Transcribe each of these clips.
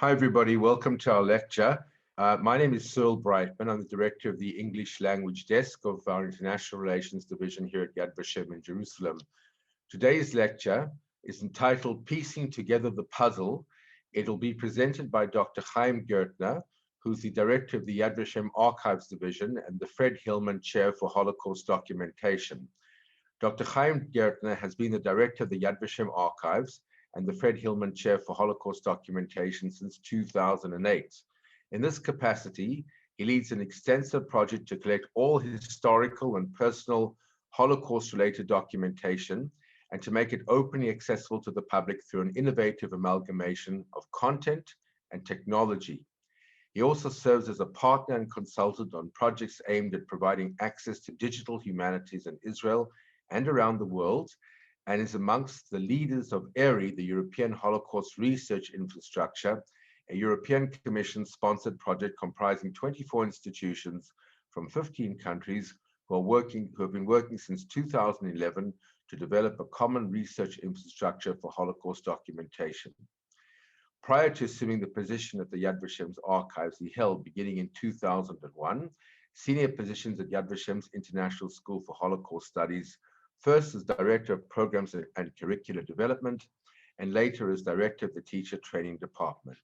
Hi, everybody. Welcome to our lecture. My name is Cyril Brightman. I'm the director of the English Language Desk of our International Relations Division here at Yad Vashem in Jerusalem. Today's lecture is entitled Piecing Together the Puzzle. It'll be presented by Dr. Haim Gertner, who's the director of the Yad Vashem Archives Division and the Fred Hillman Chair for Holocaust Documentation. Dr. Haim Gertner has been the director of the Yad Vashem Archives and the Fred Hillman Chair for Holocaust Documentation since 2008. In this capacity, he leads an extensive project to collect all historical and personal Holocaust-related documentation and to make it openly accessible to the public through an innovative amalgamation of content and technology. He also serves as a partner and consultant on projects aimed at providing access to digital humanities in Israel and around the world, and is amongst the leaders of ERI, the European Holocaust Research Infrastructure, a European Commission-sponsored project comprising 24 institutions from 15 countries who have been working since 2011 to develop a common research infrastructure for Holocaust documentation. Prior to assuming the position at the Yad Vashem's archives, he held, beginning in 2001, senior positions at Yad Vashem's International School for Holocaust Studies, first as Director of Programs and Curricular Development, and later as Director of the Teacher Training Department.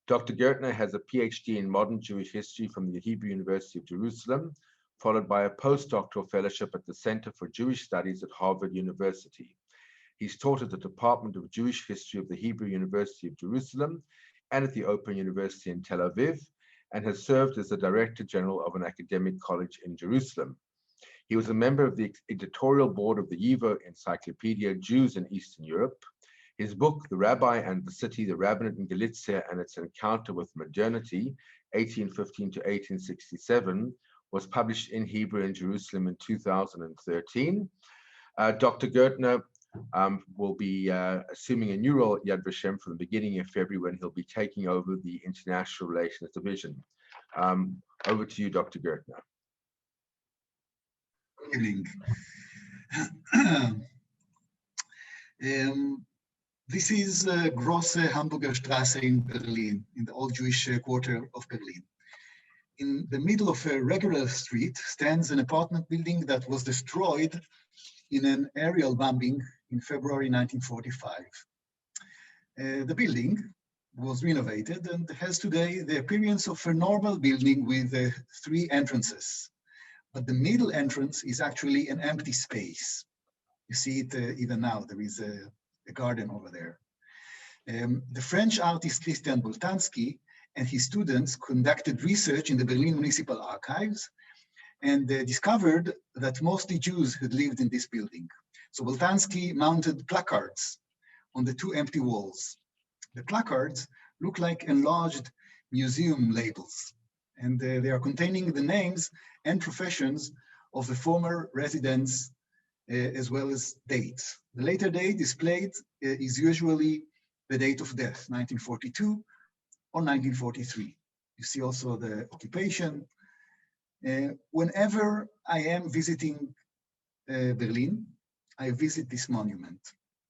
Dr. Gertner has a PhD in Modern Jewish History from the Hebrew University of Jerusalem, followed by a postdoctoral fellowship at the Center for Jewish Studies at Harvard University. He's taught at the Department of Jewish History of the Hebrew University of Jerusalem and at the Open University in Tel Aviv, and has served as the Director General of an academic college in Jerusalem. He was a member of the editorial board of the YIVO Encyclopedia, Jews in Eastern Europe. His book, The Rabbi and the City, the Rabbinate in Galicia and its Encounter with Modernity, 1815 to 1867, was published in Hebrew in Jerusalem in 2013. Dr. Gertner will be assuming a new role at Yad Vashem from the beginning of February, when he'll be taking over the International Relations Division. Over to you, Dr. Gertner. Good evening. This is Grosse Hamburgerstrasse in Berlin, in the old Jewish quarter of Berlin. In the middle of a regular street stands an apartment building that was destroyed in an aerial bombing in February 1945. The building was renovated and has today the appearance of a normal building with 3 entrances. But the middle entrance is actually an empty space. You see it even now. There is a garden over there. The French artist Christian Boltanski and his students conducted research in the Berlin Municipal Archives and discovered that mostly Jews had lived in this building. So Boltanski mounted placards on the 2 empty walls. The placards look like enlarged museum labels, and they are containing the names and professions of the former residents, as well as dates. The later date displayed is usually the date of death, 1942 or 1943. You see also the occupation. Whenever I am visiting Berlin, I visit this monument.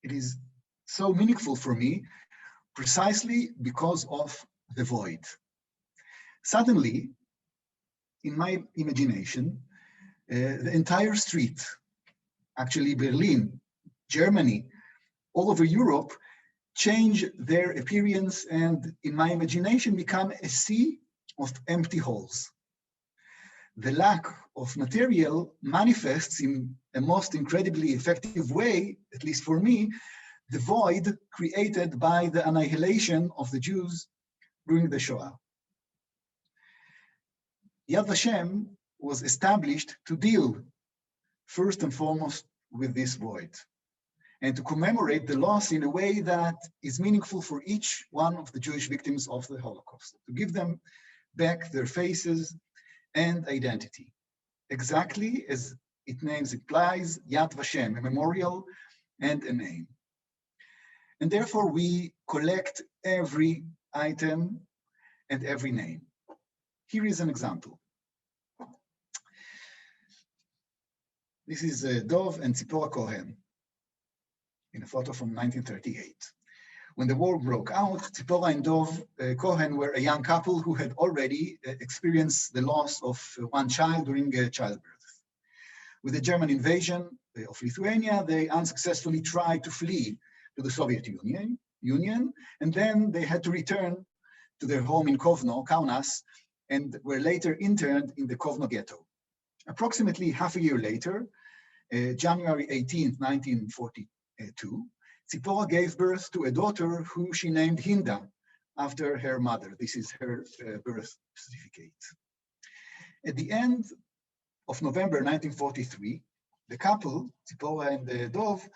It is so meaningful for me precisely because of the void. Suddenly, in my imagination, the entire street, actually Berlin, Germany, all over Europe, change their appearance and in my imagination become a sea of empty holes. The lack of material manifests in a most incredibly effective way, at least for me, the void created by the annihilation of the Jews during the Shoah. Yad Vashem was established to deal first and foremost with this void and to commemorate the loss in a way that is meaningful for each one of the Jewish victims of the Holocaust, to give them back their faces and identity. Exactly as its name implies, Yad Vashem, a memorial and a name. And therefore we collect every item and every name. Here is an example. This is Dov and Tzipora Cohen in a photo from 1938. When the war broke out, Tzipora and Dov Cohen were a young couple who had already experienced the loss of one child during childbirth. With the German invasion of Lithuania, they unsuccessfully tried to flee to the Soviet Union, and then they had to return to their home in Kovno, Kaunas, and were later interned in the Kovno ghetto. Approximately half a year later, January 18, 1942, Tzipora gave birth to a daughter who she named Hinda, after her mother. This is her birth certificate. At the end of November 1943, the couple, Tzipora and Dov,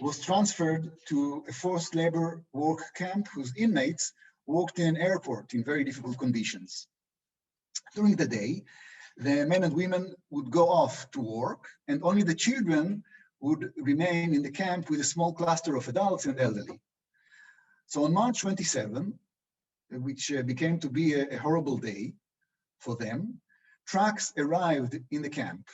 was transferred to a forced labor work camp whose inmates worked in an airport in very difficult conditions. During the day, the men and women would go off to work, and only the children would remain in the camp with a small cluster of adults and elderly. So on March 27, which became to be a horrible day for them, trucks arrived in the camp.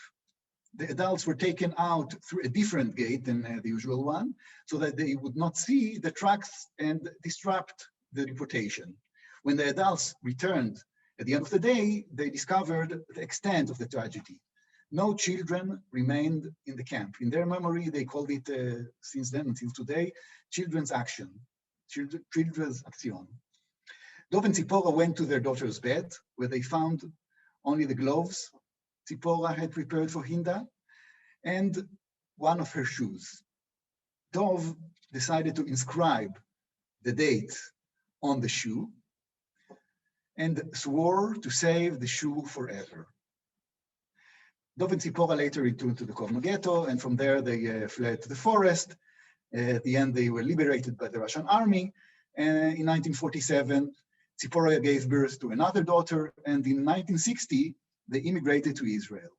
The adults were taken out through a different gate than the usual one, so that they would not see the trucks and disrupt the deportation. When the adults returned at the end of the day, they discovered the extent of the tragedy. No children remained in the camp. In their memory, they called it, since then until today, Children's Action, Children's Action. Dov and Tzipora went to their daughter's bed, where they found only the gloves Tzipora had prepared for Hinda and one of her shoes. Dov decided to inscribe the date on the shoe and swore to save the shoe forever. Dov and Tzipora later returned to the Kovno ghetto, and from there they fled to the forest. At the end, they were liberated by the Russian army. And in 1947, Tzipora gave birth to another daughter, and in 1960, they immigrated to Israel.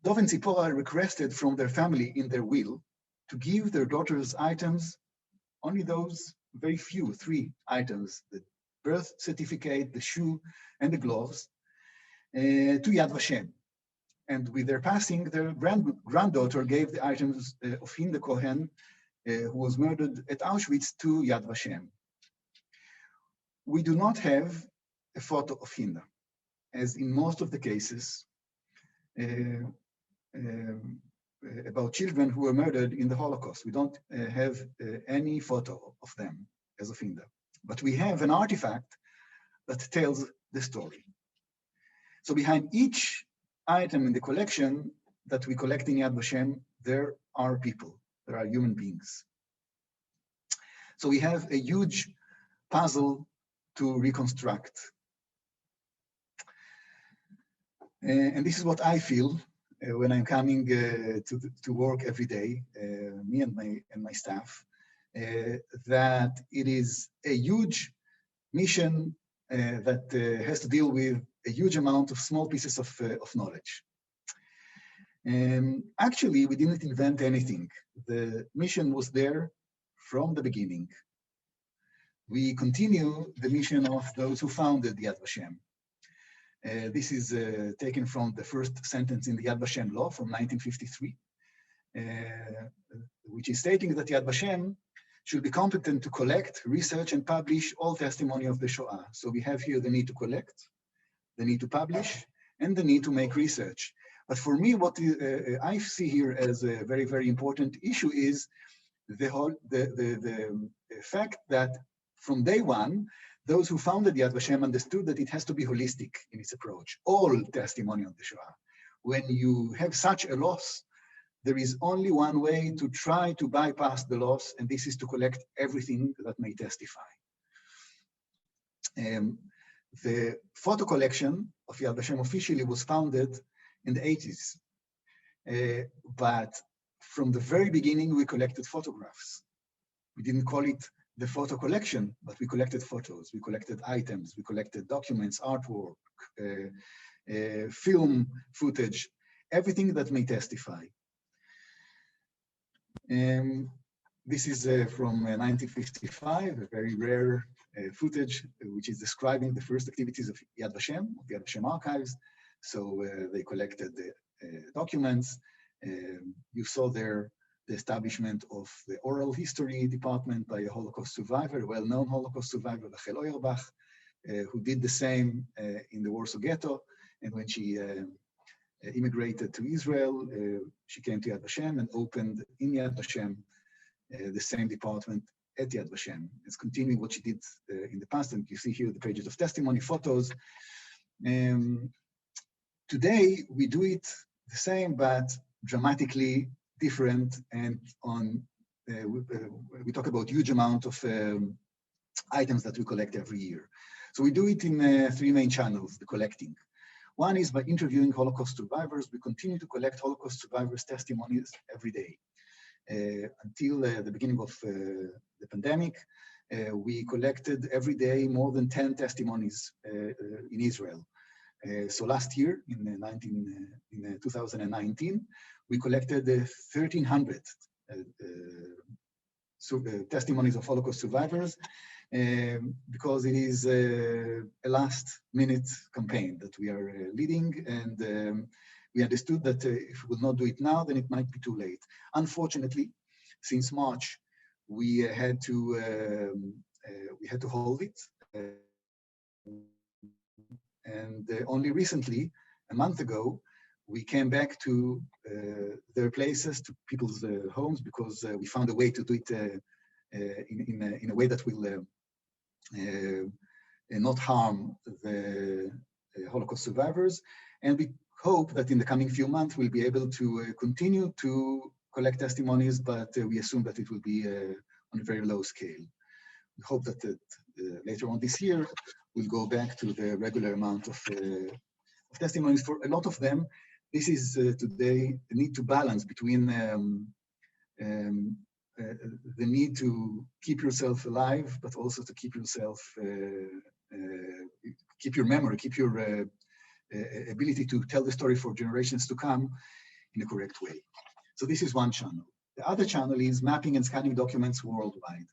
Dov and Tzipora requested from their family in their will to give their daughter's items, only those very few, 3 items, the birth certificate, the shoe, and the gloves, to Yad Vashem. And with their passing, their granddaughter gave the items of Hinda Cohen, who was murdered at Auschwitz, to Yad Vashem. We do not have a photo of Hinda, as in most of the cases about children who were murdered in the Holocaust. We don't have any photo of them as of Hinda, but we have an artifact that tells the story. So behind each item in the collection that we collect in Yad Vashem, there are people, there are human beings. So we have a huge puzzle to reconstruct. And this is what I feel when I'm coming to work every day, me and my staff, that it is a huge mission that has to deal with a huge amount of small pieces of knowledge. Actually, we didn't invent anything. The mission was there from the beginning. We continue the mission of those who founded Yad Vashem. This is taken from the first sentence in the Yad Vashem law from 1953, which is stating that Yad Vashem should be competent to collect, research, and publish all testimony of the Shoah. So we have here the need to collect, the need to publish, and the need to make research. But for me, what I see here as a very, very important issue is the fact that from day one, those who founded Yad Vashem understood that it has to be holistic in its approach, all testimony on the Shoah. When you have such a loss, there is only one way to try to bypass the loss, and this is to collect everything that may testify. The photo collection of Yad Vashem officially was founded in the 80s. But from the very beginning, we collected photographs. We didn't call it the photo collection, but we collected photos, we collected items, we collected documents, artwork, film footage, everything that may testify. This is from 1955, a very rare footage, which is describing the first activities of Yad Vashem archives. So they collected the documents. You saw there the establishment of the oral history department by a Holocaust survivor, a well-known Holocaust survivor, Rachel Auerbach, who did the same in the Warsaw Ghetto. And when she immigrated to Israel, she came to Yad Vashem and opened in Yad Vashem the same department at Yad Vashem. It's continuing what she did in the past, and you see here the pages of testimony, photos. Today, we do it the same, but dramatically different, and we talk about huge amount of items that we collect every year. So we do it in 3 main channels, the collecting. One is by interviewing Holocaust survivors. We continue to collect Holocaust survivors' testimonies every day. Until the beginning of the pandemic, we collected every day more than 10 testimonies in Israel. So last year, in 2019, we collected 1,300 testimonies of Holocaust survivors, because it is a last-minute campaign that we are leading, and we understood that if we will not do it now, then it might be too late. Unfortunately, since March, we had to hold it, and only recently, a month ago, we came back to their places, to people's homes, because we found a way to do it in a way that will not harm the Holocaust survivors. And we hope that in the coming few months, we'll be able to continue to collect testimonies, but we assume that it will be on a very low scale. We hope that later on this year, we'll go back to the regular amount of testimonies. For a lot of them, this is today the need to balance between the need to keep yourself alive, but also to keep yourself, keep your memory, keep your ability to tell the story for generations to come in a correct way. So this is one channel. The other channel is mapping and scanning documents worldwide.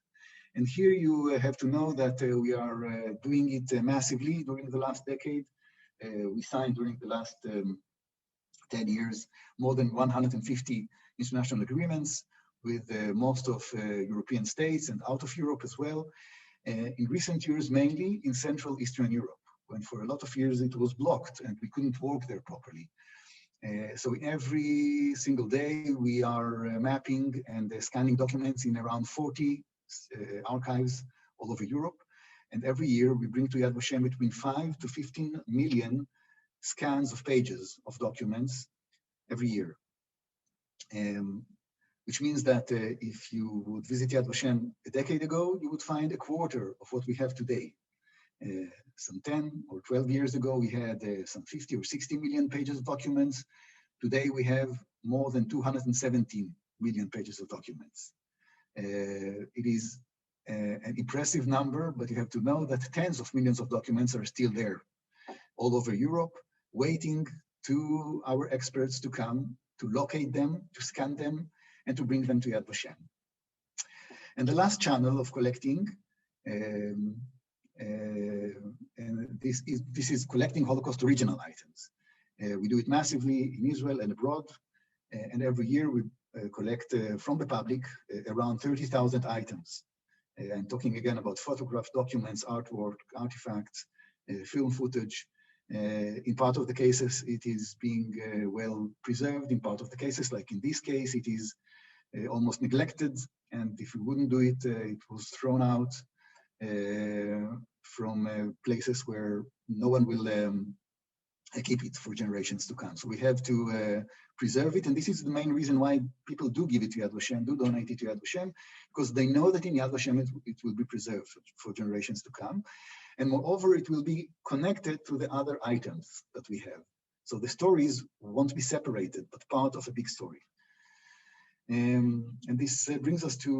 And here you have to know that we are doing it massively during the last decade. We signed during the last 10 years more than 150 international agreements with most of European states and out of Europe as well. In recent years, mainly in Central Eastern Europe, when for a lot of years it was blocked and we couldn't work there properly. So every single day we are mapping and scanning documents in around 40 archives all over Europe. And every year we bring to Yad Vashem between 5 to 15 million scans of pages of documents every year. Which means that if you would visit Yad Vashem a decade ago, you would find a quarter of what we have today. Some 10 or 12 years ago, we had some 50 or 60 million pages of documents. Today, we have more than 217 million pages of documents. It is an impressive number, but you have to know that tens of millions of documents are still there all over Europe, waiting to our experts to come, to locate them, to scan them, and to bring them to Yad Vashem. And the last channel of collecting, and this is collecting Holocaust original items. We do it massively in Israel and abroad, and every year we collect from the public around 30,000 items. I'm talking again about photographs, documents, artwork, artifacts, film footage. In part of the cases, it is being well preserved. In part of the cases, like in this case, it is almost neglected. And if we wouldn't do it, it was thrown out from places where no one will keep it for generations to come. So we have to preserve it. And this is the main reason why people do give it to Yad Vashem, do donate it to Yad Vashem, because they know that in Yad Vashem it will be preserved for generations to come. And moreover, it will be connected to the other items that we have. So the stories won't be separated, but part of a big story. And this brings us to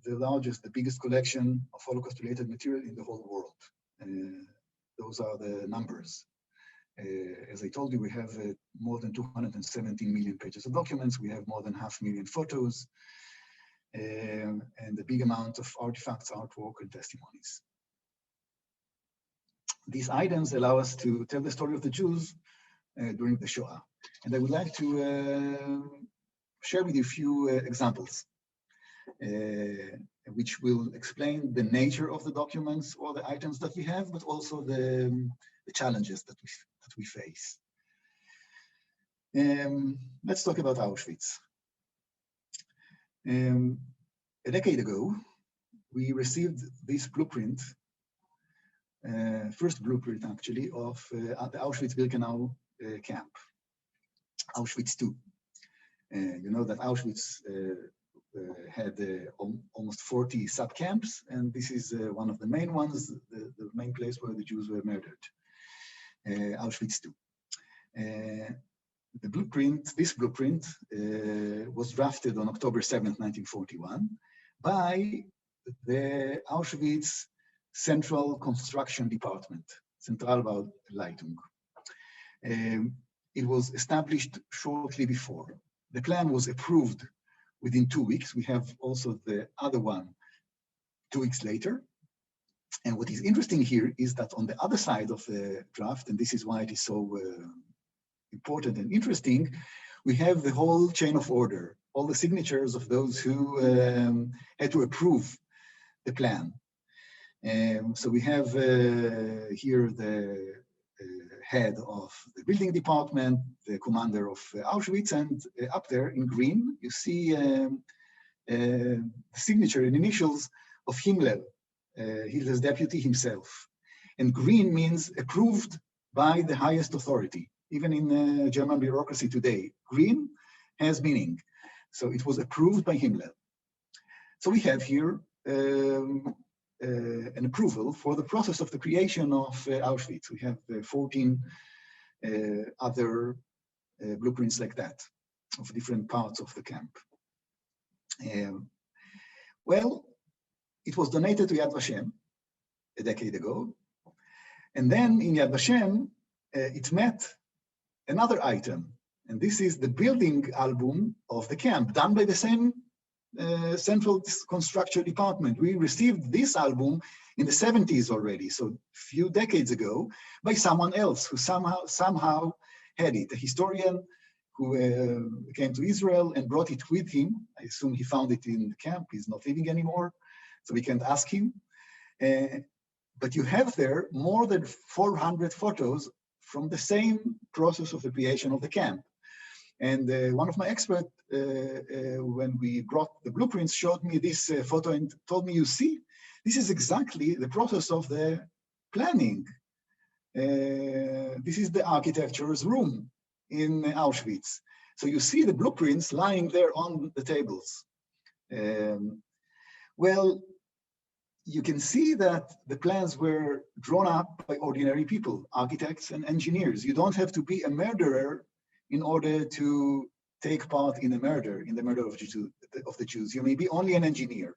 the biggest collection of Holocaust-related material in the whole world. Those are the numbers. As I told you, we have more than 217 million pages of documents. We have more than 500,000 photos, and a big amount of artifacts, artwork, and testimonies. These items allow us to tell the story of the Jews during the Shoah. And I would like to share with you a few examples, which will explain the nature of the documents or the items that we have, but also the challenges that we face. Let's talk about Auschwitz. A decade ago, we received this blueprint, first blueprint actually, of the Auschwitz-Birkenau camp, Auschwitz II. You know that Auschwitz had almost 40 sub-camps, and this is one of the main ones, the main place where the Jews were murdered, Auschwitz II. This blueprint was drafted on October 7th, 1941, by the Auschwitz Central Construction Department, Zentralbauleitung. It was established shortly before. The plan was approved within 2 weeks. We have also the other one 2 weeks later. And what is interesting here is that on the other side of the draft, and this is why it is so important and interesting, we have the whole chain of order, all the signatures of those who had to approve the plan. So we have here the head of the building department, the commander of Auschwitz, and up there in green, you see the signature and initials of Himmler, Hitler's deputy himself. And green means approved by the highest authority. Even in German bureaucracy today, green has meaning. So it was approved by Himmler. So we have here an approval for the process of the creation of Auschwitz. We have 14 other blueprints like that of different parts of the camp. Well, it was donated to Yad Vashem a decade ago. And then in Yad Vashem, it met another item. And this is the building album of the camp, done by the same Central Construction Department. We received this album in the 70s already, so a few decades ago, by someone else who somehow had it, a historian who came to Israel and brought it with him. I assume he found it in the camp. He's not living anymore, so we can't ask him. But you have there more than 400 photos from the same process of the creation of the camp. And one of my experts, when we brought the blueprints, showed me this photo and told me, you see, this is exactly the process of the planning. This is the architecture's room in Auschwitz. So you see the blueprints lying there on the tables. Well, you can see that the plans were drawn up by ordinary people, architects and engineers. You don't have to be a murderer in order to take part in the murder of the Jews. You may be only an engineer.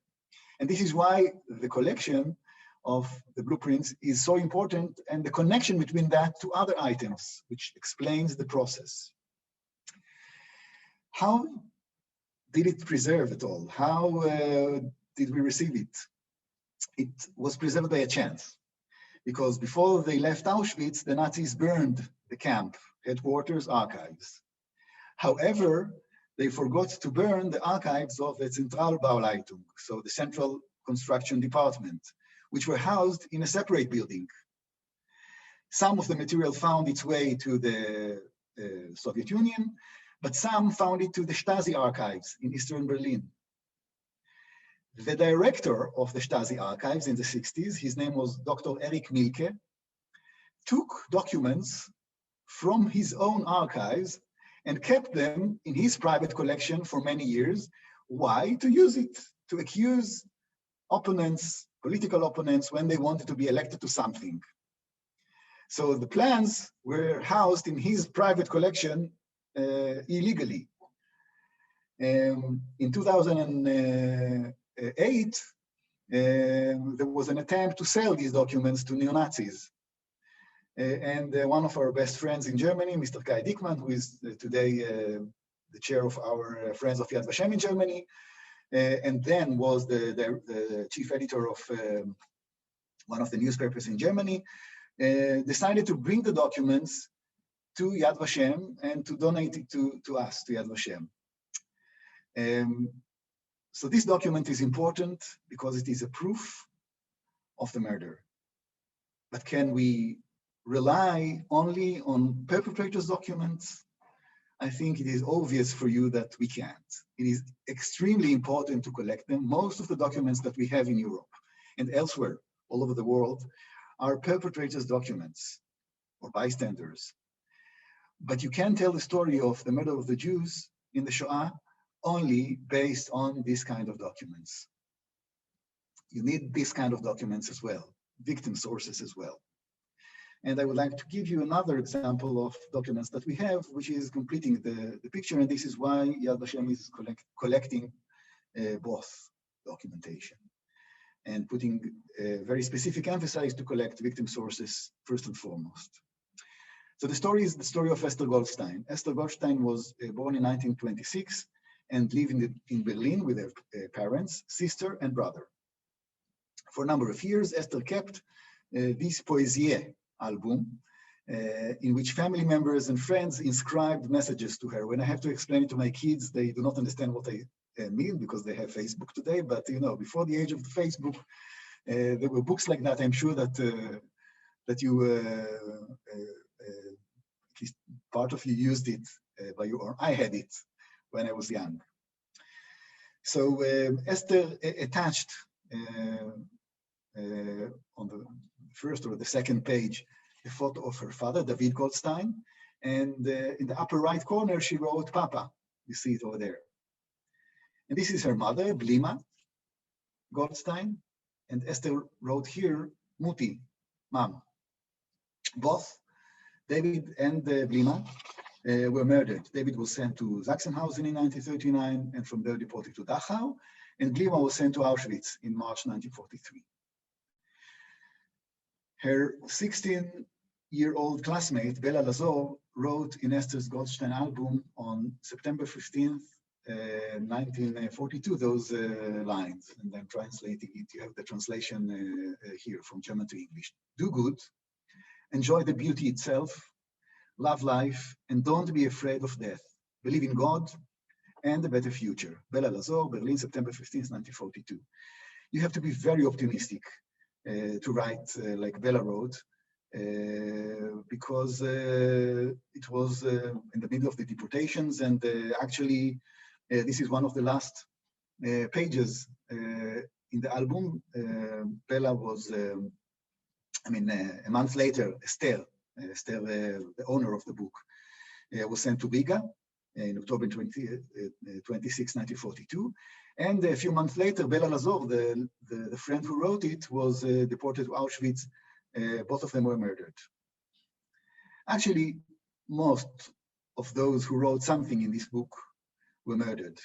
And this is why the collection of the blueprints is so important, and the connection between that to other items, which explains the process. How did it preserve it all? How did we receive it? It was preserved by a chance, because before they left Auschwitz, the Nazis burned the camp, headquarters, archives. However, they forgot to burn the archives of the Zentralbauleitung, so the Central Construction Department, which were housed in a separate building. Some of the material found its way to the Soviet Union, but some found it to the Stasi archives in Eastern Berlin. The director of the Stasi archives in the 60s, his name was Dr. Erich Mielke, took documents from his own archives and kept them in his private collection for many years. Why? To use it to accuse opponents, political opponents, when they wanted to be elected to something. So the plans were housed in his private collection illegally. In 2008, there was an attempt to sell these documents to neo-Nazis. And one of our best friends in Germany, Mr. Kai Dickmann, who is today the chair of our Friends of Yad Vashem in Germany, and then was the chief editor of one of the newspapers in Germany, decided to bring the documents to Yad Vashem and to donate it to us, to Yad Vashem. So this document is important because it is a proof of the murder. But can we rely only on perpetrators' documents? I think it is obvious for you that we can't. It is extremely important to collect them. Most of the documents that we have in Europe and elsewhere all over the world are perpetrators' documents or bystanders. But you can tell the story of the murder of the Jews in the Shoah only based on this kind of documents. You need this kind of documents as well, victim sources as well. And I would like to give you another example of documents that we have, which is completing the picture. And this is why Yad Vashem is collecting both documentation and putting very specific emphasis to collect victim sources first and foremost. So the story is the story of Esther Goldstein. Esther Goldstein was born in 1926 and lived in Berlin with her parents, sister, and brother. For a number of years, Esther kept this Poesie album in which family members and friends inscribed messages to her. When I have to explain it to my kids, they do not understand what I mean because they have Facebook today. But you know, before the age of the Facebook, there were books like that. I'm sure that that you, at least part of you, used it by you, or I had it when I was young. So Esther attached on the first or the second page a photo of her father, David Goldstein, and in the upper right corner she wrote Papa. You see it over there. And this is her mother, Blima Goldstein, and Esther wrote here Muti, Mom. Both David and Blima were murdered. David was sent to Sachsenhausen in 1939 and from there deported to Dachau, and Blima was sent to Auschwitz in March 1943. Her 16-year-old classmate, Bella Lazzo, wrote in Esther's Goldstein album on September 15th, 1942, those lines, and I'm translating it. You have the translation here from German to English. Do good, enjoy the beauty itself, love life, and don't be afraid of death. Believe in God and a better future. Bella Lazzo, Berlin, September 15th, 1942. You have to be very optimistic to write like Bella wrote, because it was in the middle of the deportations, and actually this is one of the last pages in the album. Bella was, a month later, Esther, the owner of the book, was sent to Riga in October 26, 1942. And a few months later, Bella Lazzo, the friend who wrote it, was deported to Auschwitz. Both of them were murdered. Actually, most of those who wrote something in this book were murdered.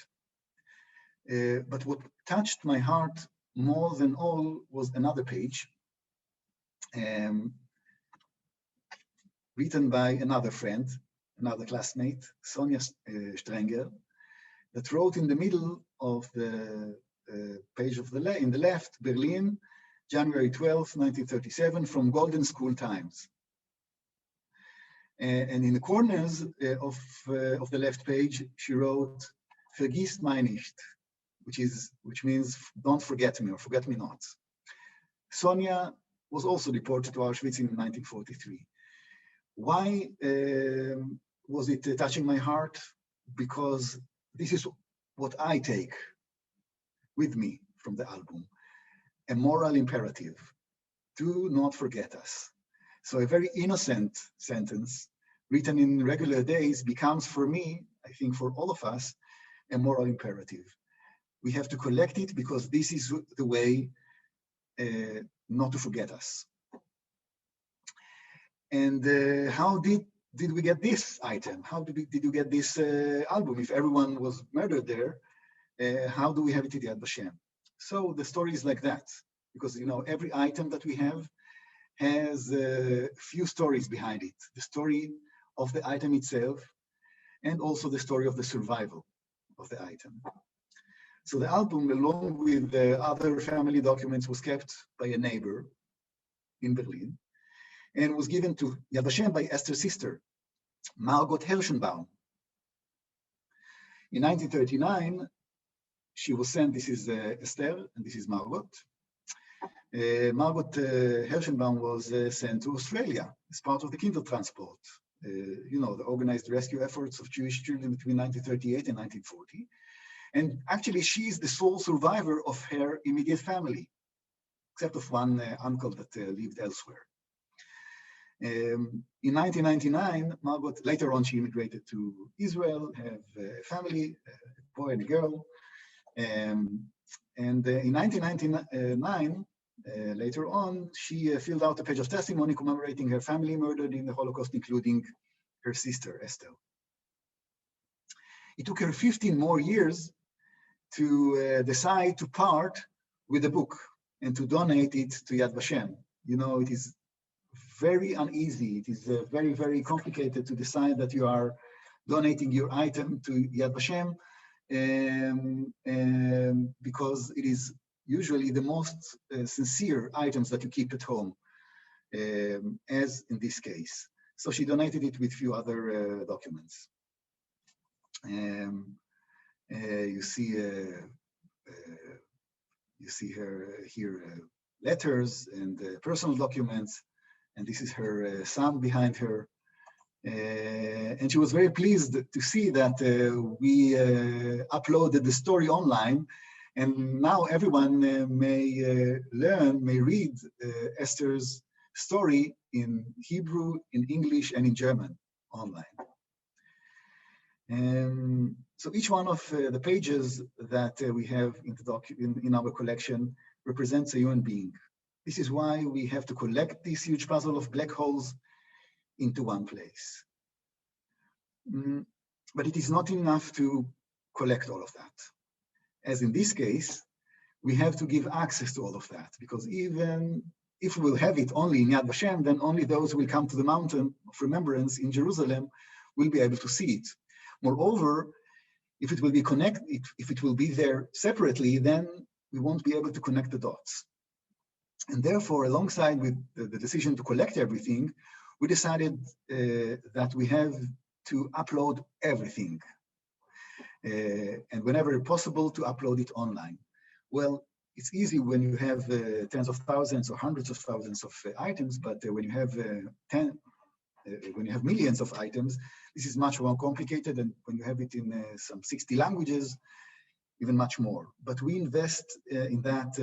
But what touched my heart more than all was another page written by another friend, another classmate, Sonja Stranger, that wrote in the middle of the page of in the left, Berlin, January 12, 1937, from Golden School Times. And in the corners of the left page, she wrote, Vergiss mich nicht, which means don't forget me or forget me not. Sonja was also deported to Auschwitz in 1943. Why was it touching my heart? Because this is what I take with me from the album, a moral imperative. Do not forget us. So a very innocent sentence written in regular days becomes for me, I think for all of us, a moral imperative. We have to collect it because this is the way not to forget us. And how did we get this item? How did you get this album? If everyone was murdered there, how do we have it at Yad Vashem? So the story is like that, because every item that we have has a few stories behind it. The story of the item itself, and also the story of the survival of the item. So the album, along with the other family documents, was kept by a neighbor in Berlin, and was given to Yad Vashem by Esther's sister, Marge Hershenbaum. In 1939, she was sent, this is Esther, and this is Margot. Margot Hershenbaum was sent to Australia as part of the Kindertransport, you know, the organized rescue efforts of Jewish children between 1938 and 1940. And actually, she is the sole survivor of her immediate family, except of one uncle that lived elsewhere. In 1999, Margot, later on, she immigrated to Israel, have a family, a boy and a girl. And in 1999, later on, she filled out a page of testimony commemorating her family murdered in the Holocaust, including her sister, Esther. It took her 15 more years to decide to part with the book and to donate it to Yad Vashem. You know, it is very uneasy. It is very, very complicated to decide that you are donating your item to Yad Vashem because it is usually the most sincere items that you keep at home, as in this case. So she donated it with a few other documents. You see her here letters and personal documents, and this is her son behind her. And she was very pleased to see that we uploaded the story online, and now everyone may read Esther's story in Hebrew, in English, and in German online. So each one of the pages that we have in our collection represents a human being. This is why we have to collect this huge puzzle of black holes into one place. But it is not enough to collect all of that. As in this case, we have to give access to all of that, because even if we will have it only in Yad Vashem, then only those who will come to the mountain of remembrance in Jerusalem will be able to see it. Moreover, if it will be connected, if it will be there separately, then we won't be able to connect the dots. And therefore, alongside with the decision to collect everything, we decided that we have to upload everything. And whenever possible, to upload it online. Well, it's easy when you have tens of thousands or hundreds of thousands of items, but when you have millions of items, this is much more complicated, and when you have it in some 60 languages, even much more. But we invest in that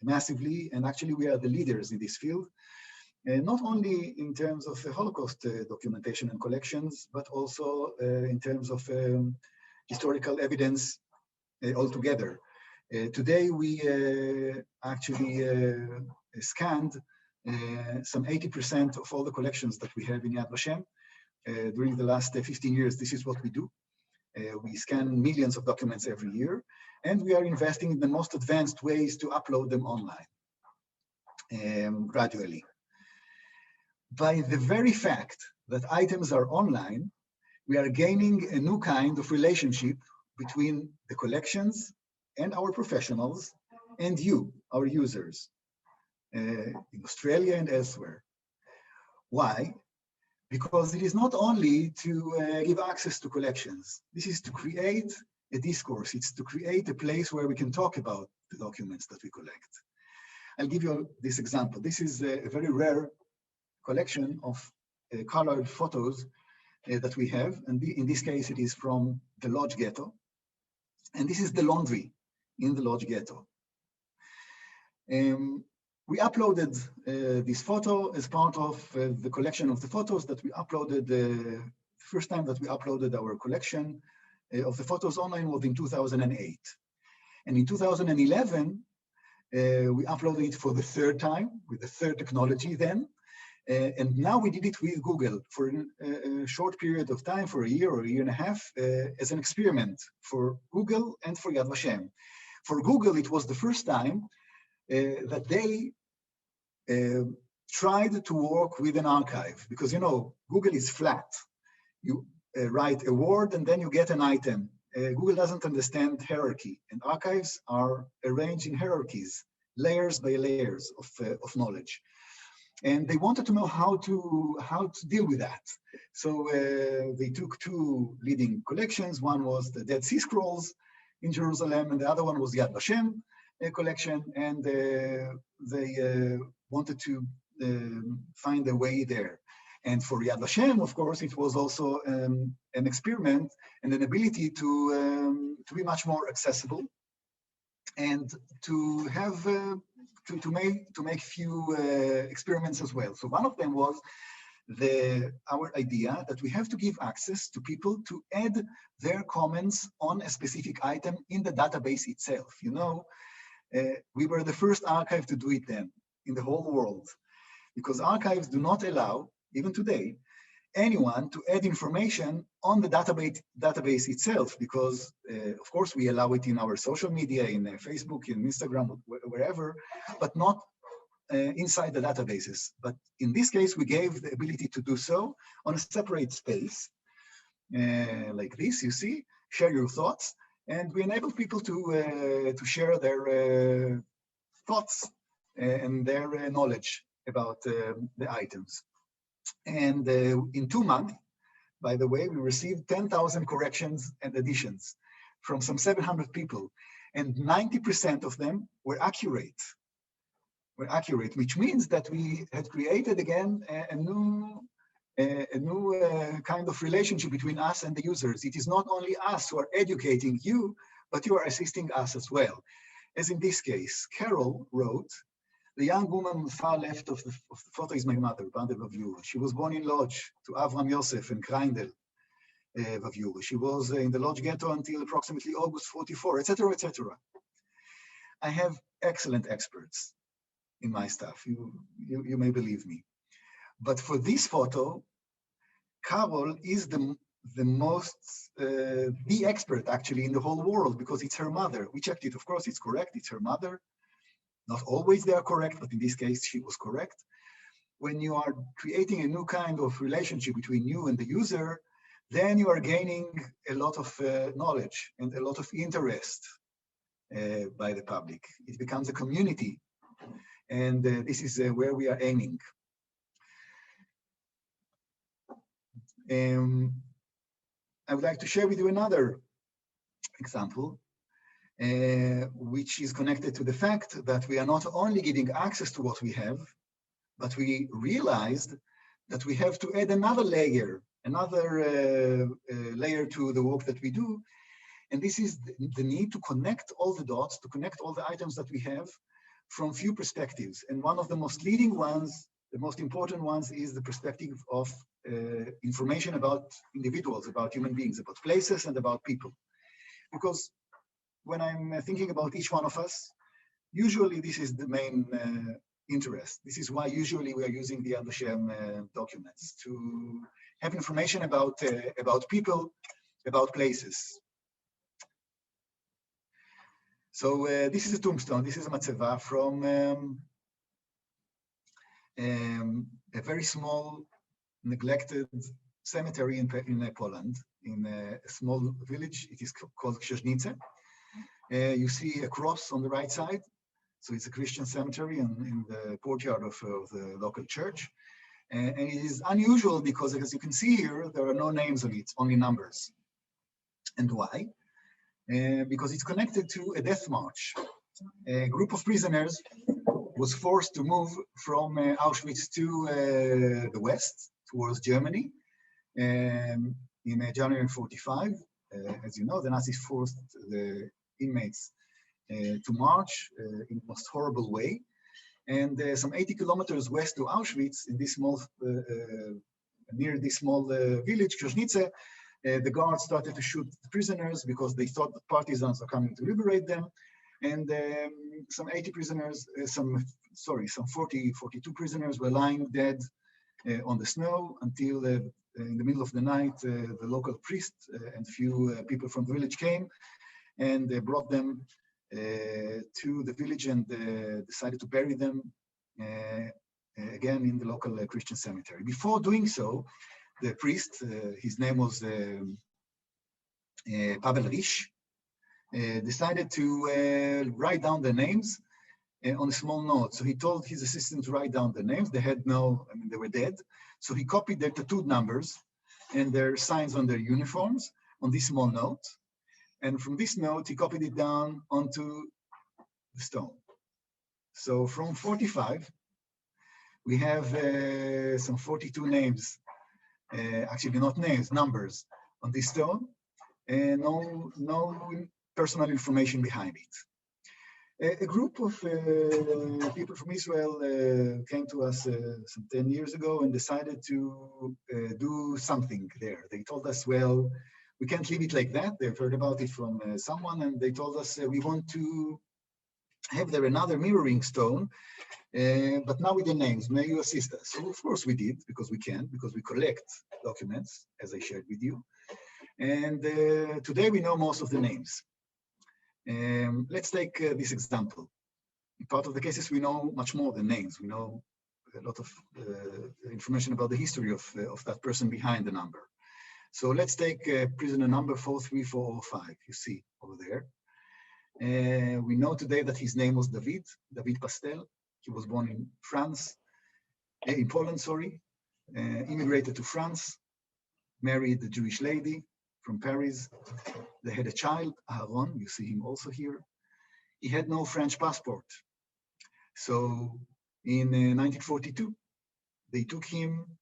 massively, and actually we are the leaders in this field, not only in terms of Holocaust documentation and collections, but also in terms of historical evidence altogether. Today we actually scanned some 80% of all the collections that we have in Yad Vashem. During the last 15 years, this is what we do. We scan millions of documents every year, and we are investing in the most advanced ways to upload them online gradually. By the very fact that items are online, we are gaining a new kind of relationship between the collections and our professionals and you, our users, in Australia and elsewhere. Why? Because it is not only to give access to collections. This is to create a discourse. It's to create a place where we can talk about the documents that we collect. I'll give you this example. This is a very rare collection of colored photos that we have. And in this case, it is from the Lodge Ghetto. And this is the laundry in the Lodge Ghetto. We uploaded this photo as part of the collection of the photos that we uploaded. The first time that we uploaded our collection of the photos online was in 2008. And in 2011, we uploaded it for the third time with the third technology then. And now we did it with Google for a short period of time, for a year or a year and a half, as an experiment for Google and for Yad Vashem. For Google, it was the first time that they tried to work with an archive, because, you know, Google is flat. You write a word and then you get an item. Google doesn't understand hierarchy, and archives are arranged in hierarchies, layers by layers of knowledge. And they wanted to know how to deal with that. So they took two leading collections. One was the Dead Sea Scrolls in Jerusalem, and the other one was Yad Vashem collection, and they wanted to find a way there. And for Yad Vashem, of course, it was also an experiment and an ability to be much more accessible and to have to make few experiments as well. So one of them was our idea that we have to give access to people to add their comments on a specific item in the database itself. You know, we were the first archive to do it then in the whole world, because archives do not allow, even today, anyone to add information on the database itself, because of course we allow it in our social media, in Facebook, in Instagram, wherever, but not inside the databases. But in this case, we gave the ability to do so on a separate space, like this, you see, share your thoughts, and we enable people to share their thoughts and their knowledge about the items. And in 2 months, by the way, we received 10,000 corrections and additions from some 700 people, and 90% of them were accurate. Which means that we had created again a new kind of relationship between us and the users. It is not only us who are educating you, but you are assisting us as well. As in this case, Carol wrote, "The young woman on the far left of the photo is my mother, Bande Vavura. She was born in Lodz to Avram Yosef and Kreindel Vavura. She was in the Lodz ghetto until approximately August 44, etc., etc. I have excellent experts in my stuff, you may believe me. But for this photo, Carol is the expert actually in the whole world, because it's her mother. We checked it, of course, it's correct, it's her mother. Not always they are correct, but in this case, she was correct. When you are creating a new kind of relationship between you and the user, then you are gaining a lot of knowledge and a lot of interest by the public. It becomes a community. And this is where we are aiming. I would like to share with you another example, which is connected to the fact that we are not only giving access to what we have, but we realized that we have to add another layer to the work that we do. And this is the need to connect all the dots, to connect all the items that we have from few perspectives. And one of the most leading ones, the most important ones, is the perspective of information about individuals, about human beings, about places, and about people. Because when I'm thinking about each one of us, usually this is the main interest. This is why usually we are using the Yad Vashem documents, to have information about people, about places. So this is a tombstone, this is a matzeva from a very small, neglected cemetery in Poland, in a small village. It is called Księżnice. You see a cross on the right side. So it's a Christian cemetery in the courtyard of the local church. And it is unusual because, as you can see here, there are no names on it, only numbers. And why? Because it's connected to a death march. A group of prisoners was forced to move from Auschwitz to the west, towards Germany, in January 45. As you know, the Nazis forced the inmates to march in the most horrible way. And some 80 kilometers west to Auschwitz, in this small, near this small village, Księżnice, the guards started to shoot the prisoners because they thought the partisans are coming to liberate them. And some 80 prisoners, some 42 prisoners were lying dead on the snow until in the middle of the night, the local priest and few people from the village came and brought them to the village and decided to bury them again in the local Christian cemetery. Before doing so, the priest, his name was Pavel Risch, decided to write down the names on a small note. So he told his assistant to write down the names. They had they were dead. So he copied their tattooed numbers and their signs on their uniforms on this small note. And from this note, he copied it down onto the stone. So from 45, we have some 42 names, actually not names, numbers on this stone, and no personal information behind it. A group of people from Israel came to us some 10 years ago and decided to do something there. They told us, well, we can't leave it like that. They've heard about it from someone, and they told us we want to have there another mirroring stone, but now with the names. May you assist us? So of course we did, because we can, because we collect documents, as I shared with you. And today we know most of the names. Let's take this example. In part of the cases, we know much more than names. We know a lot of information about the history of that person behind the number. So let's take prisoner number 43405, you see over there. We know today that his name was David Pastel. He was born in France, in Poland, sorry, immigrated to France, married a Jewish lady from Paris. They had a child, Aaron, you see him also here. He had no French passport. So in 1942, they took him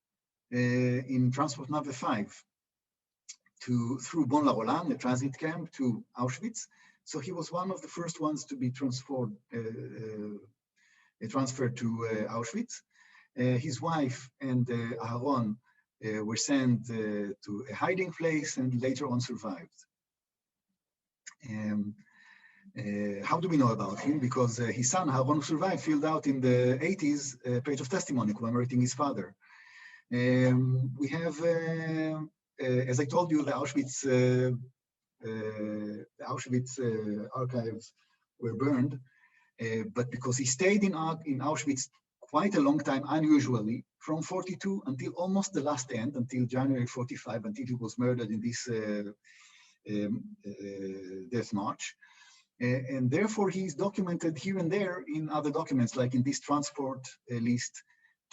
in transport number 5 through Bon-la-Rolande, a transit camp, to Auschwitz. So he was one of the first ones to be transferred to Auschwitz. His wife and Aaron were sent to a hiding place and later on survived. How do we know about him? Because his son, Aaron, who survived, filled out in the 80s a page of testimony commemorating his father. We have, as I told you, the Auschwitz archives were burned, but because he stayed in Auschwitz quite a long time, unusually, from 42 until almost the last end, until January 45, until he was murdered in this death march. And therefore, he's documented here and there in other documents, like in this transport list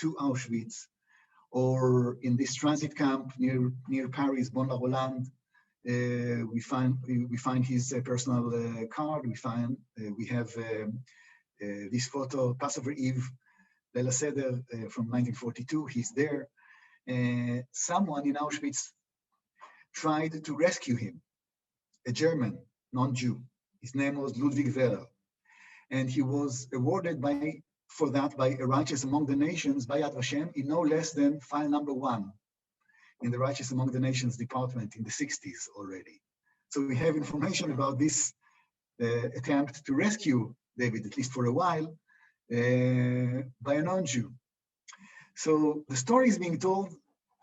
to Auschwitz, or in this transit camp near Paris, Bon-la-Rolande. We find his personal card. We have this photo, Passover Eve, Leila Seder from 1942. He's there. Someone in Auschwitz tried to rescue him, a German, non-Jew. His name was Ludwig Velo, and he was awarded for that by a Righteous Among the Nations, by Yad Vashem, in no less than file number 1 in the Righteous Among the Nations department in the 60s already. So we have information about this attempt to rescue David, at least for a while, by a non-Jew. So the story is being told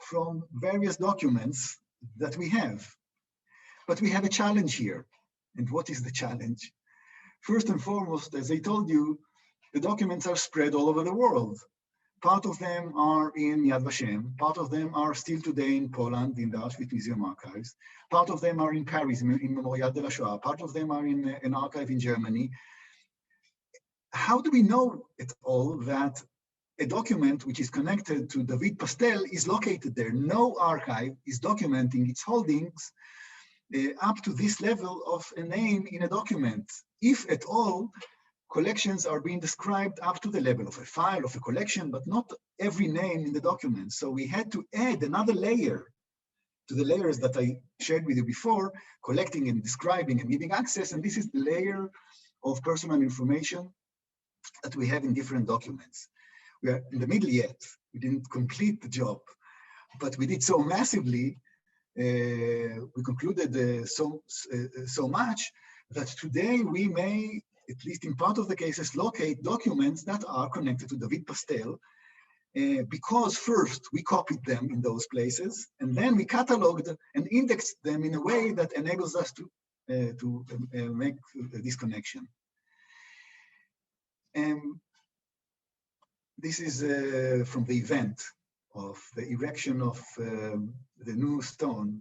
from various documents that we have. But we have a challenge here. And what is the challenge? First and foremost, as I told you, the documents are spread all over the world. Part of them are in Yad Vashem. Part of them are still today in Poland, in the Auschwitz Museum archives. Part of them are in Paris, in Memorial de la Shoah. Part of them are in an archive in Germany. How do we know at all that a document which is connected to David Pastel is located there? No archive is documenting its holdings up to this level of a name in a document. If at all, collections are being described up to the level of a file, of a collection, but not every name in the document. So we had to add another layer to the layers that I shared with you before, collecting and describing and giving access. And this is the layer of personal information that we have in different documents. We are in the middle yet. We didn't complete the job, but we did so massively. We concluded so much that today we may, at least in part of the cases, locate documents that are connected to David Pastel, because first we copied them in those places, and then we cataloged and indexed them in a way that enables us to make this connection. This is from the event of the erection of the new stone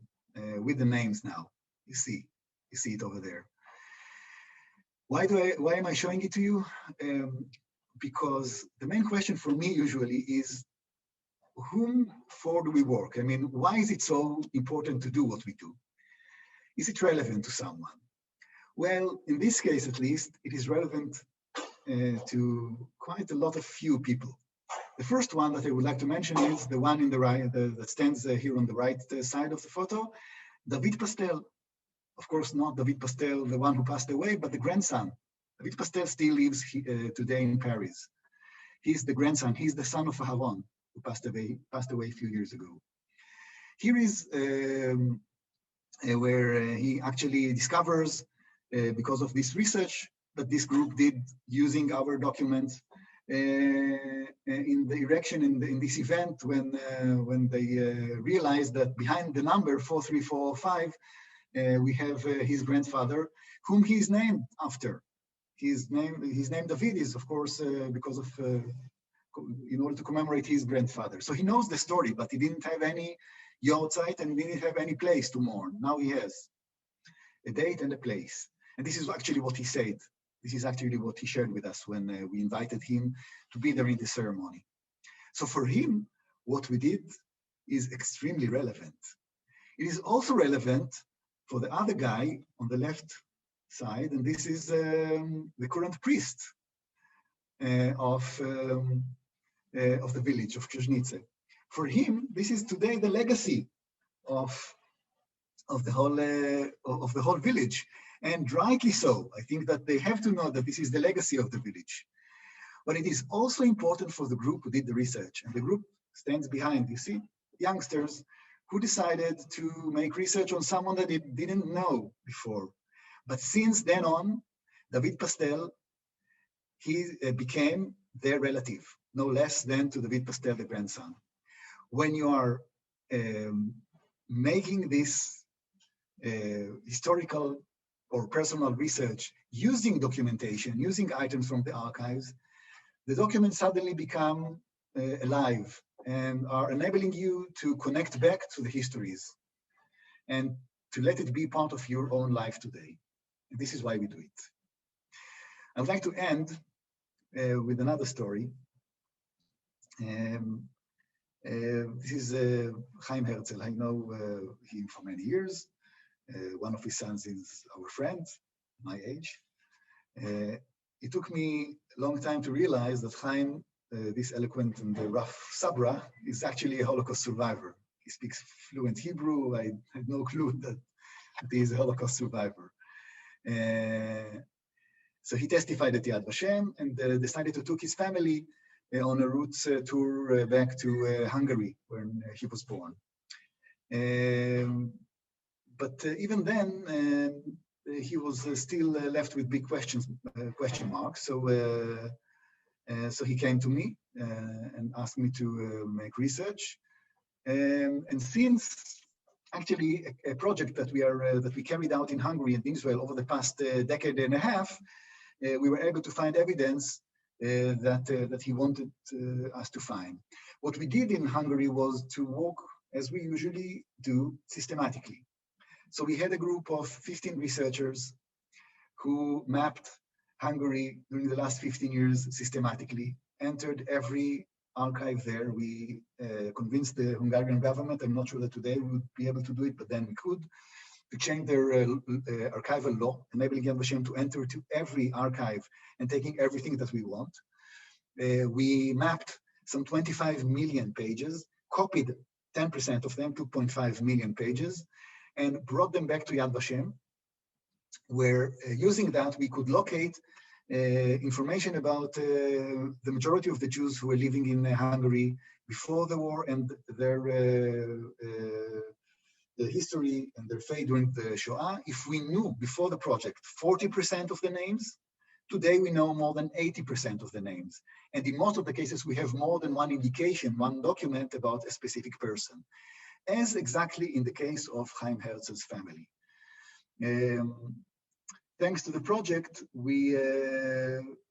with the names now. You see it over there. Why am I showing it to you? Because the main question for me usually is, whom for do we work? I mean, why is it so important to do what we do? Is it relevant to someone? Well, in this case, at least, it is relevant to quite a lot of few people. The first one that I would like to mention is the one in the right, that stands here on the right side of the photo, David Pastel. Of course, not David Pastel, the one who passed away, but the grandson. David Pastel still lives today in Paris. He's the grandson. He's the son of Aharon, who passed away a few years ago. Here is where he actually discovers, because of this research that this group did using our documents, in the erection in this event, when they realized that behind the number 43405, we have his grandfather, whom he is named after. His name David is, of course, because of in order to commemorate his grandfather. So he knows the story, but he didn't have any yahrzeit and he didn't have any place to mourn. Now he has a date and a place. And this is actually what he said. This is actually what he shared with us when we invited him to be there in the ceremony. So for him, what we did is extremely relevant. It is also relevant for the other guy on the left side, and this is the current priest of the village of Krzyżnice. For him, this is today the legacy of the whole village. And rightly so. I think that they have to know that this is the legacy of the village. But it is also important for the group who did the research. And the group stands behind, you see, youngsters who decided to make research on someone that they didn't know before. But since then on, David Pastel, he became their relative, no less than to David Pastel, the grandson. When you are making this historical or personal research using documentation, using items from the archives, the documents suddenly become alive and are enabling you to connect back to the histories and to let it be part of your own life today. And this is why we do it. I'd like to end with another story. This is Haim Gertner. I know him for many years. One of his sons is our friend, my age. It took me a long time to realize that Haim, this eloquent and rough Sabra, is actually a Holocaust survivor. He speaks fluent Hebrew. I had no clue that he is a Holocaust survivor. So he testified at Yad Vashem and decided to take his family on a roots tour back to Hungary, where he was born. But even then, he was still left with big question marks. So he came to me and asked me to make research. And since actually a project that we carried out in Hungary and Israel over the past decade and a half, we were able to find evidence that he wanted us to find. What we did in Hungary was to walk, as we usually do, systematically. So we had a group of 15 researchers who mapped Hungary during the last 15 years systematically, entered every archive there. We convinced the Hungarian government, I'm not sure that today we would be able to do it, but then we could, to change their archival law, enabling Yad Vashem to enter to every archive and taking everything that we want. We mapped some 25 million pages, copied 10% of them, 2.5 million pages, and brought them back to Yad Vashem, where using that we could locate information about the majority of the Jews who were living in Hungary before the war and their the history and their fate during the Shoah. If we knew before the project 40% of the names, today we know more than 80% of the names. And in most of the cases, we have more than one indication, one document about a specific person, as exactly in the case of Haim Gertner's family. Thanks to the project, we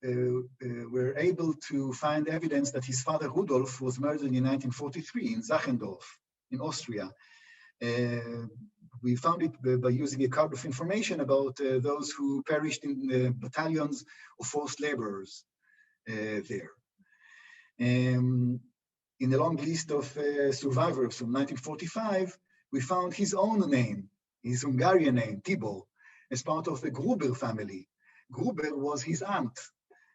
were able to find evidence that his father Rudolf was murdered in 1943 in Sachendorf in Austria. We found it by using a card of information about those who perished in the battalions of forced laborers there. In a long list of survivors from 1945, we found his own name, his Hungarian name, Tibor, as part of the Gruber family. Gruber was his aunt,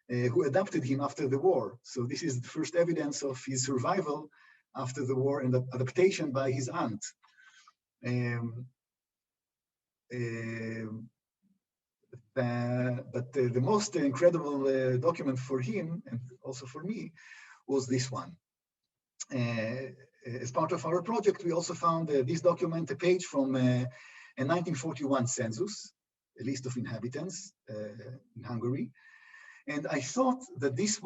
who adopted him after the war. So this is the first evidence of his survival after the war and the adaptation by his aunt. But the most incredible document for him, and also for me, was this one. As part of our project, we also found this document, a page from a 1941 census, a list of inhabitants in Hungary. And I thought that this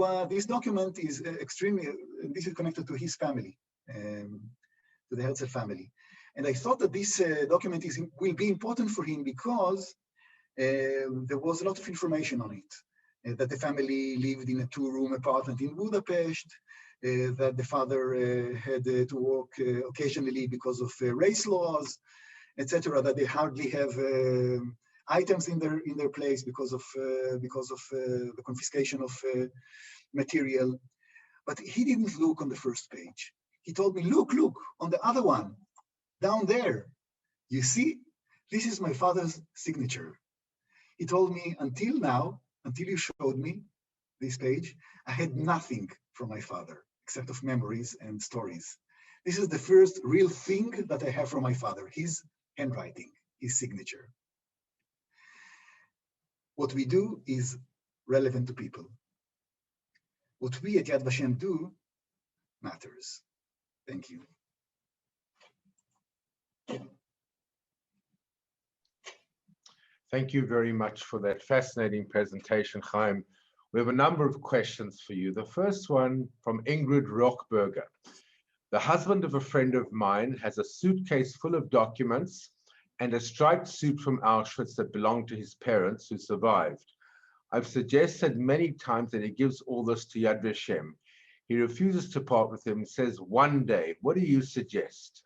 document is extremely, this is connected to his family, to the Herzl family. And I thought that this document will be important for him because there was a lot of information on it, that the family lived in a 2-room apartment in Budapest, that the father had to work occasionally because of race laws, etc., that they hardly have items in their place because of the confiscation of material. But he didn't look on the first page. He told me, look on the other one, down there. You see, this is my father's signature. He told me, until now, until you showed me this page, I had nothing from my father except of memories and stories. This is the first real thing that I have from my father, his handwriting, his signature. What we do is relevant to people. What we at Yad Vashem do matters. Thank you. Thank you very much for that fascinating presentation, Chaim. We have a number of questions for you. The first one from Ingrid Rockberger. The husband of a friend of mine has a suitcase full of documents and a striped suit from Auschwitz that belonged to his parents who survived. I've suggested many times that he gives all this to Yad Vashem. He refuses to part with them and says, one day. What do you suggest?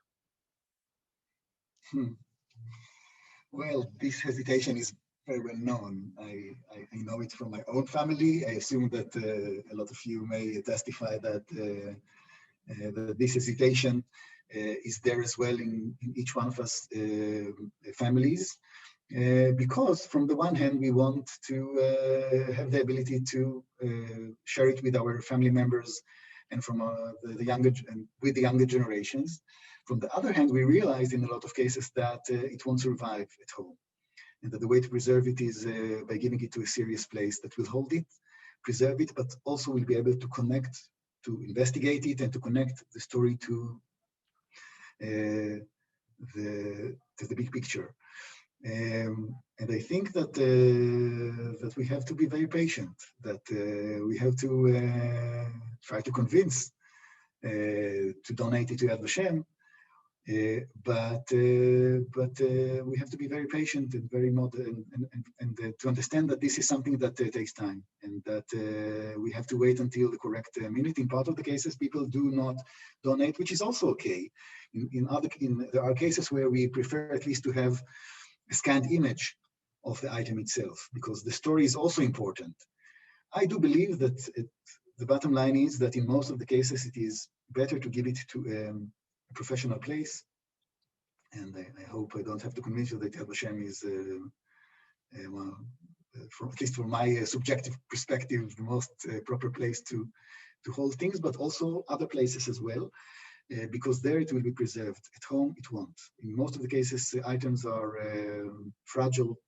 Well, this hesitation is very well known. I know it from my own family. I assume that a lot of you may testify that, that this hesitation is there as well in each one of us families. Because from the one hand, we want to have the ability to share it with our family members and from the younger and with the younger generations. From the other hand, we realized in a lot of cases that it won't survive at home, and that the way to preserve it is by giving it to a serious place that will hold it, preserve it, but also will be able to connect, to investigate it, and to connect the story to the big picture. And I think that that we have to be very patient, that we have to try to convince to donate it to Yad Vashem, but we have to be very patient and very modern, and to understand that this is something that takes time, and that we have to wait until the correct minute. In part of the cases, people do not donate, which is also okay. There are cases where we prefer at least to have a scanned image of the item itself, because the story is also important. I do believe that the bottom line is that in most of the cases, it is better to give it to a professional place. And I hope I don't have to convince you that Yad Vashem is, well, at least from my subjective perspective, the most proper place to hold things, but also other places as well. Because there it will be preserved. At home, it won't. In most of the cases, items are fragile,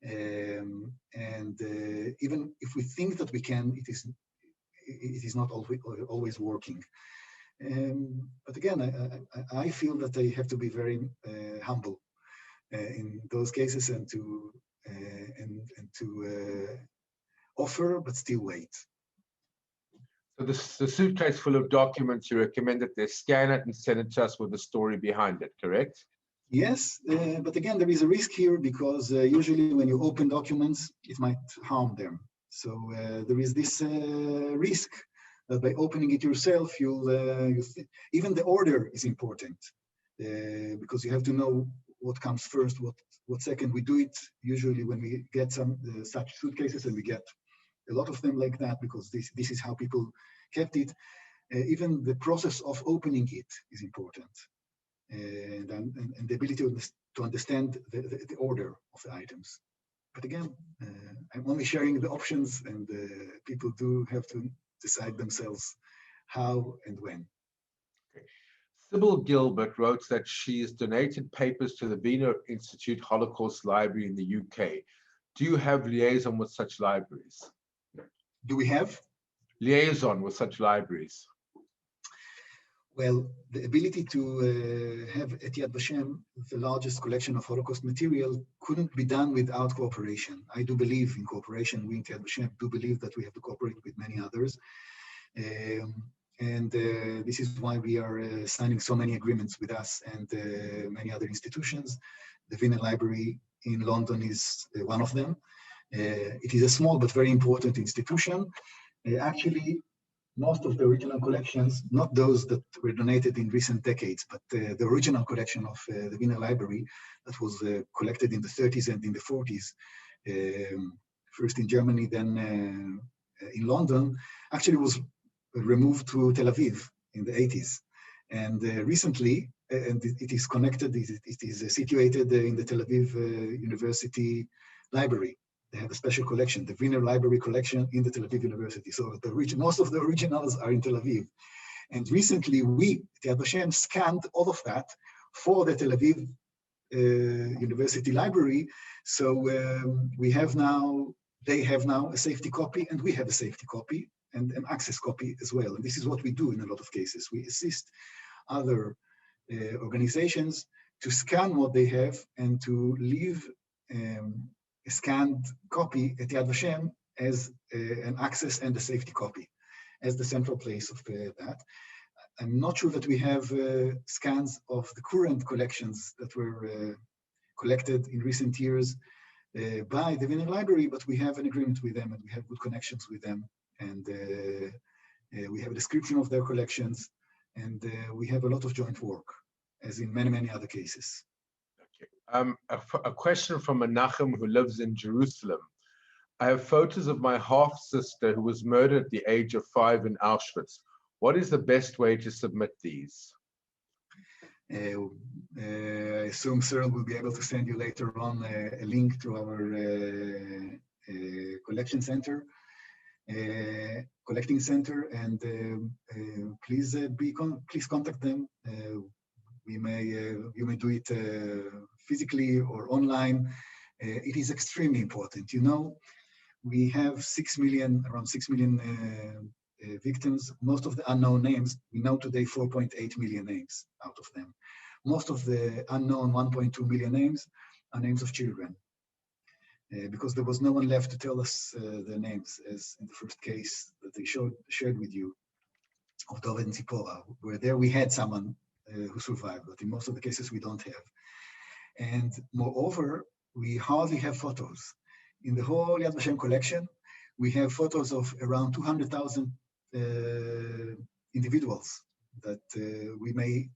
and even if we think that we can, it is not always working. But again, I feel that I have to be very humble in those cases, and to offer, but still wait. So the suitcase full of documents, you recommend that they scan it and send it to us with the story behind it, correct? Yes, but again, there is a risk here because usually when you open documents, it might harm them. So there is this risk that by opening it yourself, even the order is important because you have to know what comes first, what second. We do it usually when we get some such suitcases, and we get a lot of them like that, because this is how people kept it. Even the process of opening it is important. and the ability to understand the order of the items. But again, I'm only sharing the options, and people do have to decide themselves how and when. Okay. Sybil Gilbert wrote that she has donated papers to the Wiener Institute Holocaust Library in the UK. Do you have liaison with such libraries? Do we have? Liaison with such libraries. Well, the ability to have at Yad Vashem the largest collection of Holocaust material couldn't be done without cooperation. I do believe in cooperation. We at Yad Vashem do believe that we have to cooperate with many others. This is why we are signing so many agreements with us and many other institutions. The Wiener Library in London is one of them. It is a small but very important institution. Actually, most of the original collections, not those that were donated in recent decades, but the original collection of the Wiener Library that was collected in the 30s and in the 40s, first in Germany, then in London, actually was removed to Tel Aviv in the 80s. And recently, and it is connected, it is situated in the Tel Aviv University Library. They have a special collection, the Wiener Library collection in the Tel Aviv University. So most of the originals are in Tel Aviv. And recently we, Yad Vashem, scanned all of that for the Tel Aviv University Library. So they have now a safety copy, and we have a safety copy and an access copy as well. And this is what we do in a lot of cases. We assist other organizations to scan what they have and to leave a scanned copy at Yad Vashem as an access and a safety copy, as the central place of that. I'm not sure that we have scans of the current collections that were collected in recent years by the Wiener Library, but we have an agreement with them and we have good connections with them. And we have a description of their collections, and we have a lot of joint work, as in many, many other cases. A question from Menachem, who lives in Jerusalem. I have photos of my half-sister who was murdered at the age of 5 in Auschwitz. What is the best way to submit these? I assume Cyril will be able to send you later on a link to our collection center, collecting center, and please contact them. You may do it physically or online. It is extremely important. You know, we have around 6 million victims. Most of the unknown names, we know today 4.8 million names out of them. Most of the unknown 1.2 million names are names of children, because there was no one left to tell us the names, as in the first case that they shared with you of Dov and Zipporah, where there we had someone who survived, but in most of the cases we don't have. And moreover, we hardly have photos. In the whole Yad Vashem collection, we have photos of around 200,000 individuals that we may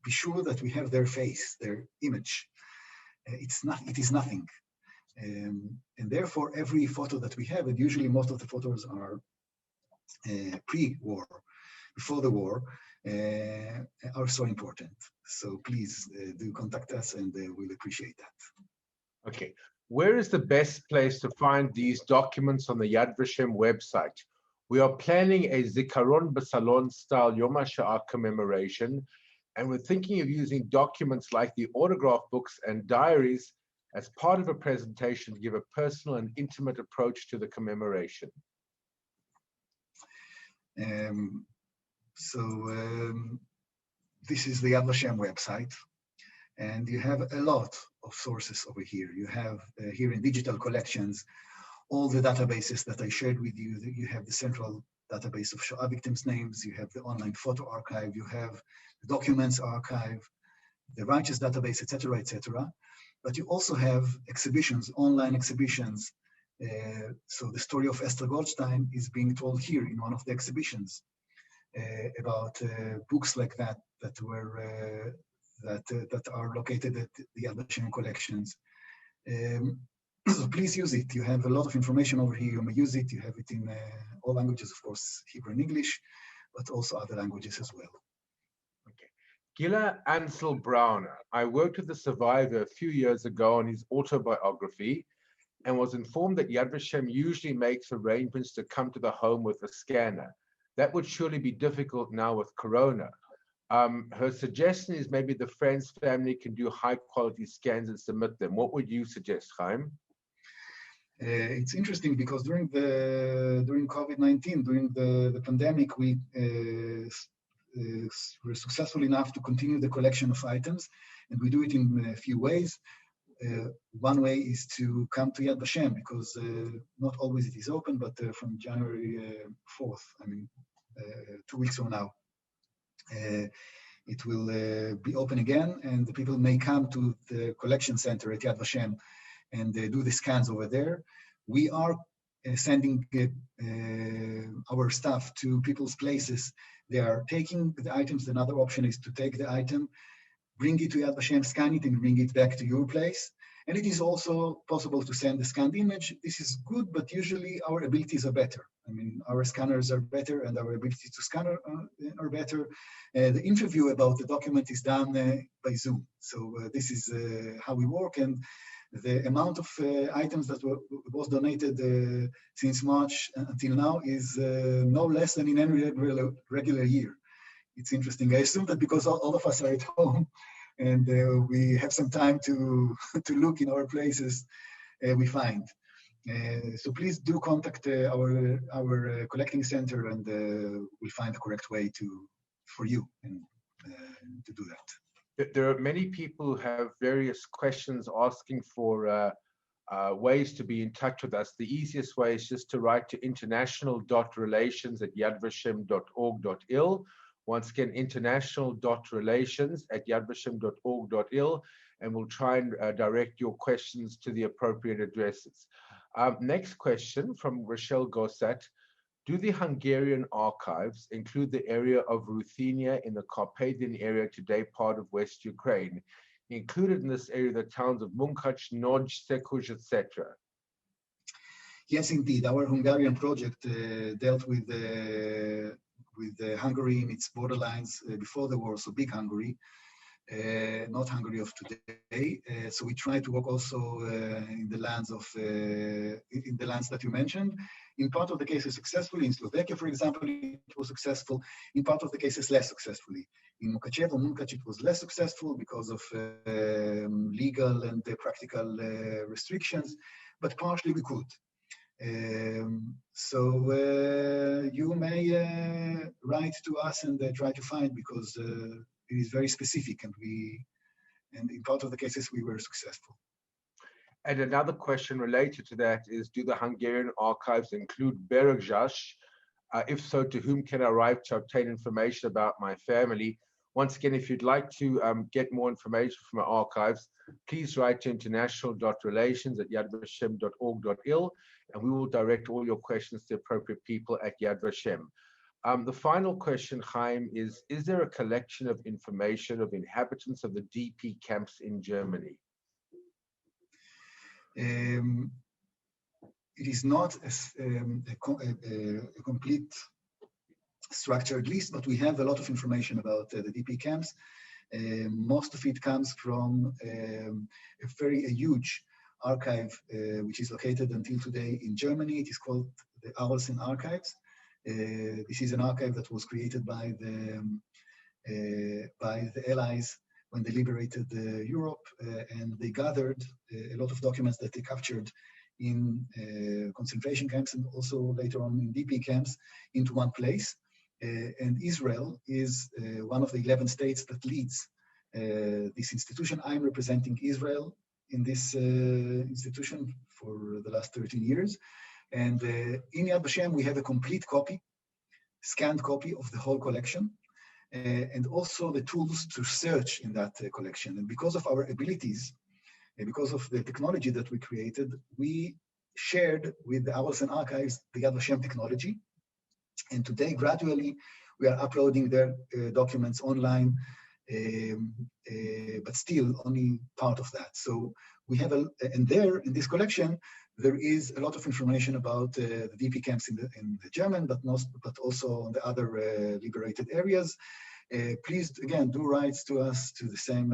be sure that we have their face, their image. It is nothing. And therefore, every photo that we have, and usually most of the photos are pre-war, before the war, are so important. So please do contact us, and we'll appreciate that. Okay. Where is the best place to find these documents on the Yad Vashem website? We are planning a Zikaron B'Salon style Yom HaShoah commemoration, and we're thinking of using documents like the autograph books and diaries as part of a presentation to give a personal and intimate approach to the commemoration. This is the Yad Vashem website, and you have a lot of sources over here. You have here in digital collections all the databases that I shared with you. You have the central database of Shoah victims' names, you have the online photo archive, you have the documents archive, the righteous database, etc., etc. But you also have exhibitions, online exhibitions. So the story of Esther Goldstein is being told here in one of the exhibitions about books like that that were that are located at the Yad Vashem collections. So please use it. You have a lot of information over here. You may use it. You have it in all languages, of course, Hebrew and English, but also other languages as well. Okay. Gila Ansel Browner. I worked with the survivor a few years ago on his autobiography and was informed that Yad Vashem usually makes arrangements to come to the home with a scanner. That would surely be difficult now with Corona. Her suggestion is maybe the friend's family can do high quality scans and submit them. What would you suggest, Haim? It's interesting because during COVID-19, during the pandemic, we were successful enough to continue the collection of items, and we do it in a few ways. One way is to come to Yad Vashem because not always it is open, but from January 4th, 2 weeks from now, it will be open again, and the people may come to the collection center at Yad Vashem and do the scans over there. We are sending our staff to people's places. They are taking the items. Another option is to take the item, bring it to Yad Vashem, scan it, and bring it back to your place. And it is also possible to send a scanned image. This is good, but usually our abilities are better. Our scanners are better and our abilities to scan are better. The interview about the document is done by Zoom. So this is how we work. And the amount of items that was donated since March until now is no less than in any regular year. It's interesting. I assume that because all of us are at home and we have some time to look in our places, we find. So please do contact our collecting center, and we'll find the correct way for you and to do that. There are many people who have various questions asking for ways to be in touch with us. The easiest way is just to write to international.relations@yadvashem.org.il. Once again, international.relations@yadvashem.org.il, and we'll try and direct your questions to the appropriate addresses. Next question from Rochelle Gossat. Do the Hungarian archives include the area of Ruthenia in the Carpathian area, today part of West Ukraine? Included in this area the towns of Munkac, Noj, Sekuj, etc. Yes, indeed. Our Hungarian project dealt with Hungary in its borderlines before the war, so big Hungary, not Hungary of today. So we try to work also in the lands that you mentioned. In part of the cases successfully. In Slovakia, for example, it was successful. In part of the cases less successfully. In Mukachevo, Munkac, it was less successful because of legal and practical restrictions, but partially we could. So you may write to us and try to find, because it is very specific, and in part of the cases we were successful. And another question related to that is, do the Hungarian archives include Beregzsas? If so, to whom can I write to obtain information about my family? Once again, if you'd like to get more information from our archives, please write to international.relations@yadvashem.org.il, and we will direct all your questions to appropriate people at Yad Vashem. The final question, Haim, is there a collection of information of inhabitants of the DP camps in Germany? It is not a complete structured list, but we have a lot of information about the DP camps. Most of it comes from a huge archive, which is located until today in Germany. It is called the Arlsen Archives. This is an archive that was created by the Allies when they liberated Europe, and they gathered a lot of documents that they captured in concentration camps and also later on in DP camps into one place. And Israel is one of the 11 states that leads this institution. I'm representing Israel in this institution for the last 13 years. And in Yad Vashem, we have a complete copy, scanned copy of the whole collection, and also the tools to search in that collection. And because of our abilities, and because of the technology that we created, we shared with the Arlsen Archives the Yad Vashem technology. And today, gradually, we are uploading their documents online, but still only part of that. So we have and there in this collection, there is a lot of information about the DP camps in the German, but also on the other liberated areas. Please, again, do write to us to the same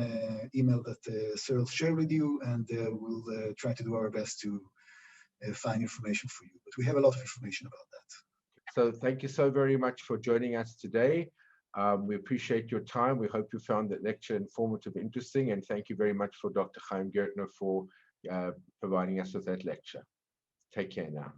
email that Cyril shared with you, and we'll try to do our best to find information for you. But we have a lot of information about that. So thank you so very much for joining us today. We appreciate your time. We hope you found that lecture informative, interesting, and thank you very much for Dr. Haim Gertner for providing us with that lecture. Take care now.